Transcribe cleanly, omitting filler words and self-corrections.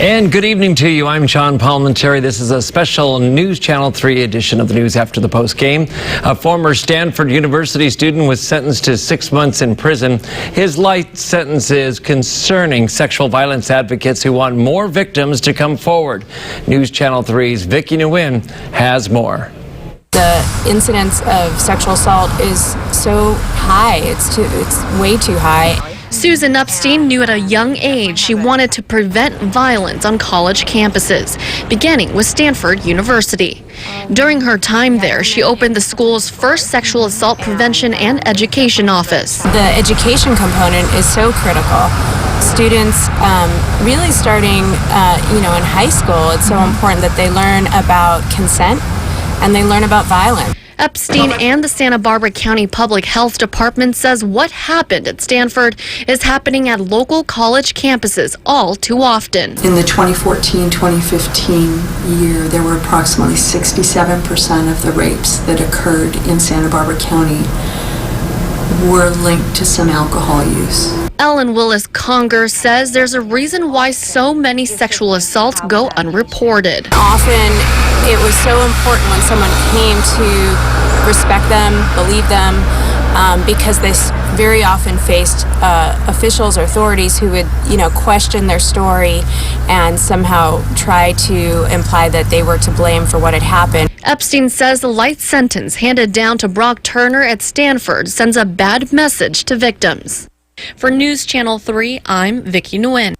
And good evening to you. I'm John Palmentary. This is a special News Channel 3 edition of the News After the Post game. A former Stanford University student was sentenced to 6 months in prison. His light sentence is concerning sexual violence advocates who want more victims to come forward. News Channel 3's Vicki Nguyen has more. The incidence of sexual assault is so high. It's way too high. Susan Epstein knew at a young age she wanted to prevent violence on college campuses, beginning with Stanford University. During her time there, she opened the school's first sexual assault prevention and education office. The education component is so critical. Students really starting, in high school, it's so important that they learn about consent and they learn about violence. Epstein and the Santa Barbara County Public Health Department says what happened at Stanford is happening at local college campuses all too often. In the 2014-2015 year, there were approximately 67% of the rapes that occurred in Santa Barbara County were linked to some alcohol use. Ellen Willis-Conger says there's a reason why so many sexual assaults go unreported. Often it was so important when someone came to respect them, believe them, because they very often faced officials or authorities who would, question their story and somehow try to imply that they were to blame for what had happened. Epstein says the light sentence handed down to Brock Turner at Stanford sends a bad message to victims. For News Channel 3, I'm Vicki Nguyen.